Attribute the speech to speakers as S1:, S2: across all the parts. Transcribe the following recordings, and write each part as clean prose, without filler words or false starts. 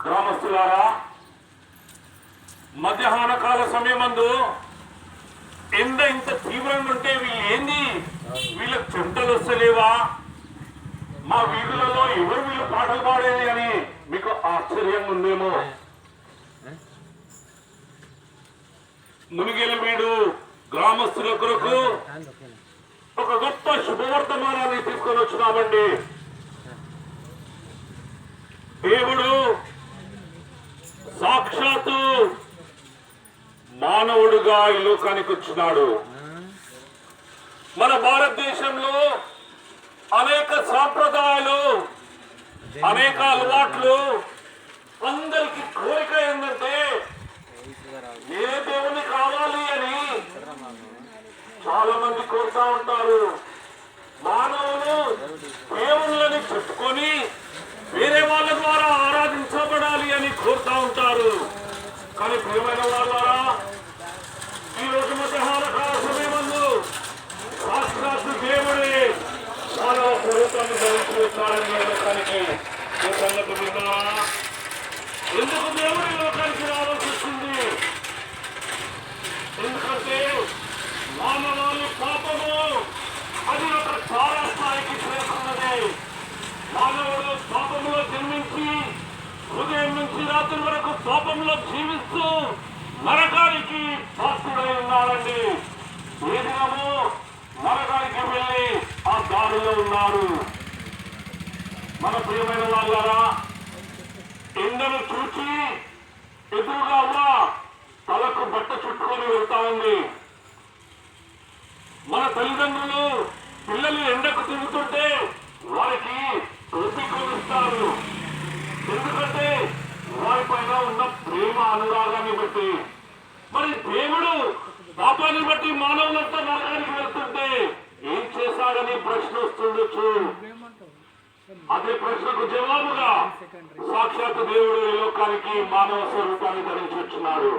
S1: గ్రామస్తులారా, మధ్యాహ్న కాల సమయమందు ఎండ ఇంత తీవ్రంగా ఉంటే వీళ్ళు ఏంది, వీళ్ళకి చెమటలు వస్తలేవా, మా వీధులలో ఎవరు వీళ్ళు పాటలు పాడేది అని మీకు ఆశ్చర్యంగా ఉందేమో. మునిగెలమేడు గ్రామస్తుల కొరకు ఒక గొప్ప శుభవర్తమానాన్ని తీసుకొని వచ్చినామండి. దేవుడు సాక్షాత్తు మానవుడుగా ఈ లోకానికి వచ్చినాడు. మన భారతదేశంలో అనేక సాంప్రదాయాలు, అనేక అలవాట్లు, అందరికి కోరిక ఏంటంటే ఏ దేవుని కావాలి అని చాలా మంది కోరుతా ఉంటారు. మానవులు దేవుళ్ళని చెప్పుకొని వేరే వాళ్ళ ద్వారా ఆరాధించబడాలి అని కోరుతా ఉంటారు. కానీ ప్రియమైన వాళ్ళారా, ఈ రోజు మధ్యాహ్న కాల సమయమందు సాక్షాత్తు దేవుడే మానవ స్వరూపాన్ని ధరించి వచ్చాడని లోకానికి ఈ సంగతి విన్నారా? ఎందుకు దేవుడు ఈ లోకానికి రావాల్సి వచ్చింది? ఎందుకంటే మానవాళి పాపము అది ఒక చాలా స్థాయికి చేరుకున్నది. మానవుడు పాపంలో జన్మించి ఉదయం నుంచి రాత్రి వరకు పాపంలో జీవిస్తూ నరకానికి పాత్రుడై ఉన్నాడండి. ఏ దినము నరకానికి వెళ్ళి ఆ దారిలో ఉన్నారు. మన ప్రియమైన వాళ్ళారా, ఎండను చూచి ఎదురుగా ఉన్న తలకు బట్ట చుట్టుకొని వెళ్తా ఉంది. మన తల్లిదండ్రులు పిల్లలు ఎండకు తిరుగుతుంటే వారికి టోపీ కొనిస్తారు. ఎందుకంటే వారి పైన ఉన్న ప్రేమ అనురాగాన్ని బట్టి. మరి దేవుడు పాపాన్ని బట్టి మానవులంతా నరకానికి వెళ్తుంటే ఏం చేశాడని ప్రశ్న వస్తుండొచ్చు. అదే ప్రశ్నకు జవాబుగా సాక్షాత్ దేవుడు ఈ లోకానికి మానవ స్వరూపాన్ని ధరించి వచ్చినాడు.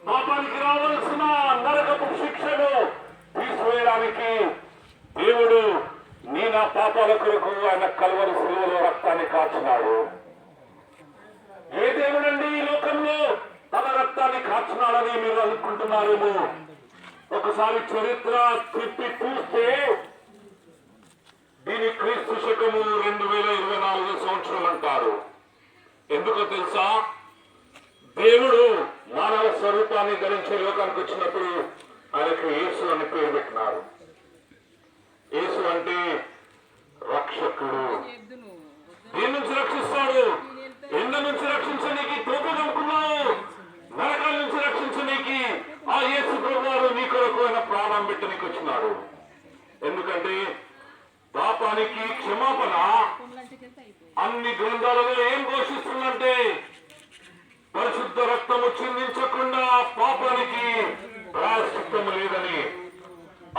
S1: పాపానికి రావాల్సిన నరకపు శిక్షను తీసివేయడానికి దేవుడు నీ నా పాపాల కొరకు ఆయన కల్వరి శిలువలో రక్తాన్ని కార్చినాడు. ఏ దేవుడండి ఈ లోకంలో తన రక్తాన్ని కార్చినాడని మీరు అనుకుంటున్నారేమో. ఒకసారి చరిత్ర తిప్పి చూస్తే దీని క్రీస్తు శకము 2024 సంవత్సరం అంటారు. ఎందుకో తెలుసా? దేవుడు మానవ స్వరూపాన్ని ధరించే లోకానికి వచ్చినప్పుడు ఆయనకు యేసు అని పేరు పెట్టినారు. యేసు అంటే రక్షకుడు. దీని నుంచి రక్షిస్తాడు. ఎండ నుంచి రక్షించడానికి టోపీ కనుక్కున్నావు, నరకాల నుంచి రక్షించడానికి ఆ యేసు ప్రభువారు నీ కొరకు ఆయన ప్రాణం పెట్టడానికి వచ్చినాడు. ఎందుకంటే పాపానికి క్షమాపణ అన్ని గ్రంథాలలో ఏం ఘోషిస్తుందంటే పరిశుద్ధ రక్తము చిందించకుండా పాపానికి ప్రాయశ్చిత్తము లేదని.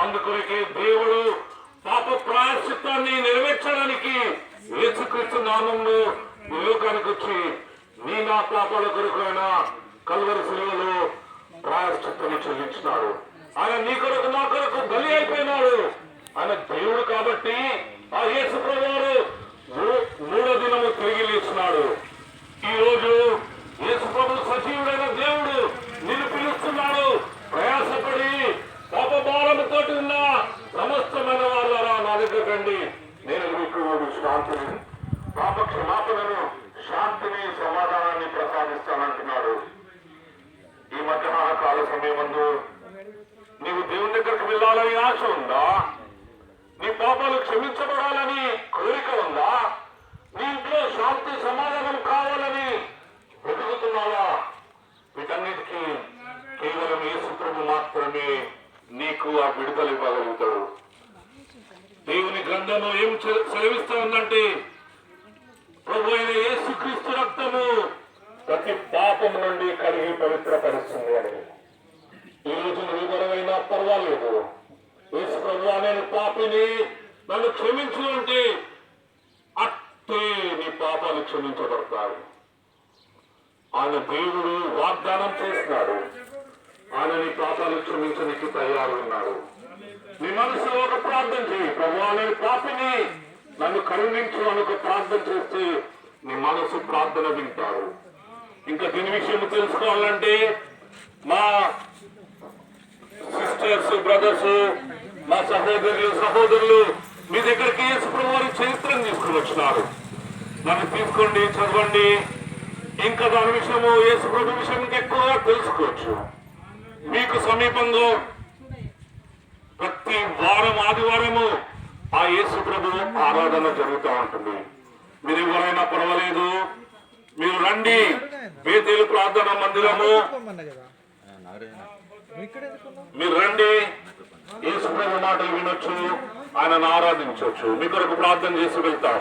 S1: అందుకొరకే దేవుడు పాప ప్రాయశ్చిత్తాన్ని నెరవేర్చడానికి యేసుక్రీస్తు నామములో ఈ లోకానికి వచ్చి నీ నా పాపాల కొరకు ఆయన కల్వరి శిలువలో ప్రాయశ్చిత్తాన్ని చెల్లించినాడు. ఆయన నీ కొరకు నా కొరకు బలి అయిపోయినాడు. ఆయన దేవుడు కాబట్టి ఆ యేసు ప్రభువారు మూడో దినము తిరిగి లేచినాడు. ఈ రోజు యేసు ప్రభు సజీవుడైన దేవుడు నిన్ను పిలుస్తున్నాడు. ప్రయాసపడి పాప భారముతో ఉన్న సమస్తమైన వాళ్ళరా నా దగ్గర రండి, నేను మీకు శాంతిని, పాప క్షమాపణను, శాంతిని, సమాధానాన్ని ప్రసాదిస్తానంటున్నాడు. ఈ మధ్యాహ్న కాల సమయమందు నీవు దేవుని దగ్గరకు వెళ్ళాలని ఆశ ఉందా? నీ పాపాలు క్షమించబడాలని కోరిక ఉందా? నీ ఇంట్లో శాంతి సమాధానం కావాలని వెతుకుతున్నావా? వీటన్నిటికీ కేవలం యేసు ప్రభు మాత్రమే నీకు ఆ విడుదల ఇవ్వగలుగుతాడు. దేవుని గ్రంథము ఏం సెలవిస్తా ఉందంటే ప్రభు అయిన యేసుక్రీస్తు రక్తము ప్రతి పాపం నుండి కడిగి పవిత్రపరుస్తుంది అని. ఈ రోజు నువ్వెవరైనా పర్వాలేదు, యేసు ప్రభువా నేను పాపిని, నన్ను క్షమించు అంటే అట్టే నీ పాపాలు క్షమించబడతాయి. ఆయన దేవుడు వాగ్దానం చేస్తున్నాడు. ఆయన నీ పాపాలు క్షమించడానికి తయారు ఉన్నాడు. నీ మనసులో ఒక ప్రార్థన చేయి, ప్రభువా నేను పాపిని, నన్ను కరుణించు అని ఒక ప్రార్థన చేస్తే నీ మనసు ప్రార్థన వింటారు. ఇంకా దీని విషయం తెలుసుకోవాలంటే మా సిస్టర్స్, బ్రదర్స్, మా సహోదరులు మీ దగ్గరికి యేసుప్రభు వారి చరిత్రను తీసుకుని వచ్చినారు. దాన్ని తీసుకోండి, చదవండి. ఇంకా దాని విషయము యేసుప్రభు విషయం ఇంకా ఎక్కువగా తెలుసుకోవచ్చు. మీకు సమీపంలో ప్రతి వారం ఆదివారము ఆ యేసుప్రభు ఆరాధన జరుగుతూ ఉంటుంది. మీరు ఎవరైనా పర్వాలేదు, మీరు రండి. బేతేలు ప్రార్థన మందిరము, మీరు రండి. యేసుప్రభు మాటలు వినొచ్చు, ఆయనను ఆరాధించవచ్చు. మీ కొరకు ప్రార్థన చేసి వెళ్తాం.